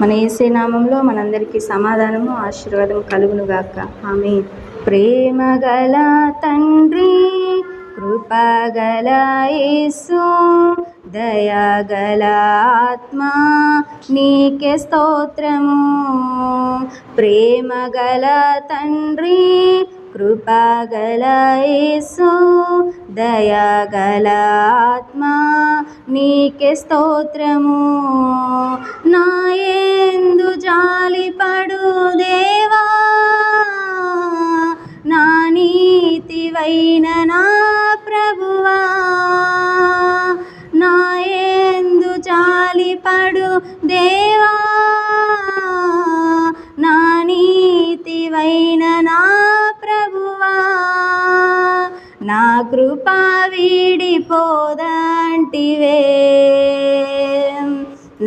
మన యేసే నామంలో మనందరికీ సమాధానము ఆశీర్వాదం కలుగునుగాక. ఆమేన్. ప్రేమగల తండ్రి, కృపగల యేసు, దయగల ఆత్మ, నీకే స్తోత్రము. ప్రేమగల తండ్రి, కృపగల యేసు, దయగల ఆత్మ, నీకే స్తోత్రము. నా యందు జాలిపడు దేవా, నా నీతివైన నా ప్రభువా, నా యందు జాలిపడు దేవా, నా నీతివైన నా ప్రభువా, నా కృప వీడిపోదంటివే,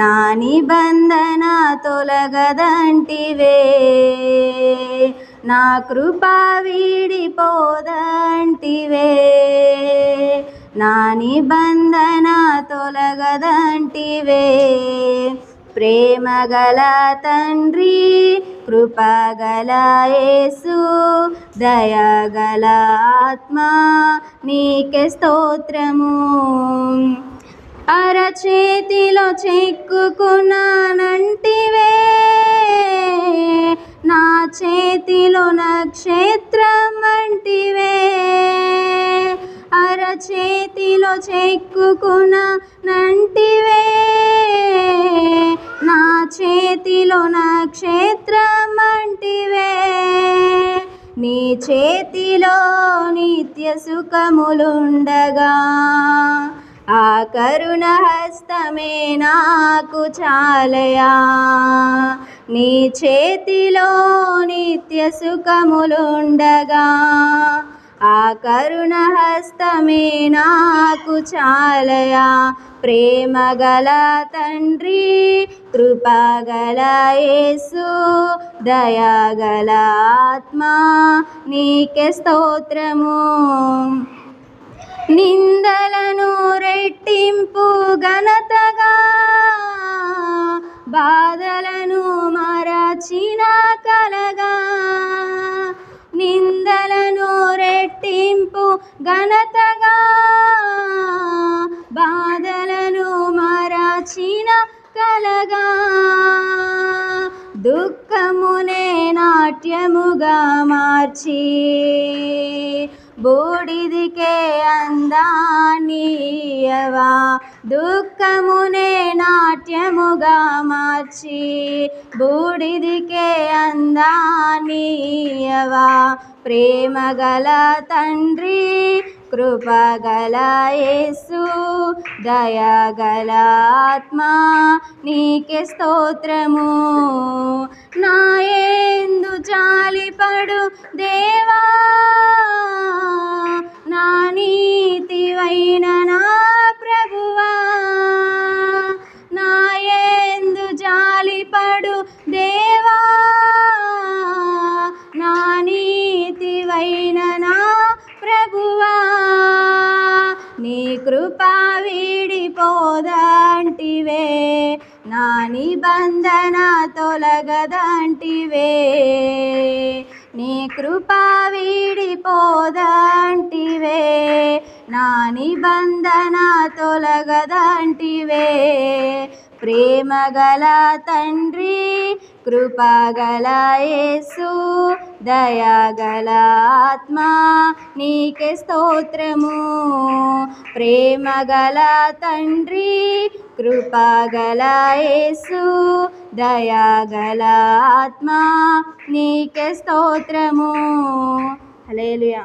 నా నిబంధన తొలగదంటివే, నా కృప వీడిపోదంటివే, నా నిబంధన తొలగదంటివే. ప్రేమగల తండ్రి, కృపగల యేసు, దయగల ఆత్మ, నీకే స్తోత్రము. అరచేతిలో చెక్కుకున్నానంటివే, నా చేతిలో నక్షత్రం అంటివే, అరచేతిలో చెక్కుకున్నానంటివే, నా చేతిలో నక్షత్రం అంటివే, నీ చేతిలో నిత్య సుఖములుండగా, ఆ కరుణ హస్తమే నాకు చాలయా, నీ చేతిలో నిత్య సుఖములుండగా, ఆ కరుణ హస్తమే నాకు చాలయా. ప్రేమగల తండ్రి, కృపగల యేసు, దయగల ఆత్మ, నీకే స్తోత్రము. నిందలను రెట్టింపు ఘనతగా, బాధలను మరచిన కలగా, నిందలను రెట్టింపు ఘనతగా, బాధలను మరచిన కలగా, దుఃఖమునే నాట్యముగా మార్చి, బూడిదికే అందాన్నియవా, దుఃఖమునే నాట్యముగా మార్చి, బూడిదికే అందాన్నియవా. ప్రేమగల తండ్రి, కృపగల యేసు, దయగల ఆత్మ, నీకే స్తోత్రము. నా యందు జాలిపడు దేవా, నా నీతివైన నా ప్రభువా, నా యందు జాలిపడు దేవా, నా నీతివైన నా ప్రభువా, నీ కృప వీడిపోదంటివే, నా నిబంధన తొలగదంటివే, నీ కృప వీడిపోదంటివే, నా నిబంధన తొలగదంటివే. ప్రేమగల తండ్రి, కృపగల యేసు, దయగల ఆత్మ, నీకే స్తోత్రము. ప్రేమగల తండ్రి, కృపగల యేసు, దయగల ఆత్మ, నీకే స్తోత్రము. హల్లెలూయా.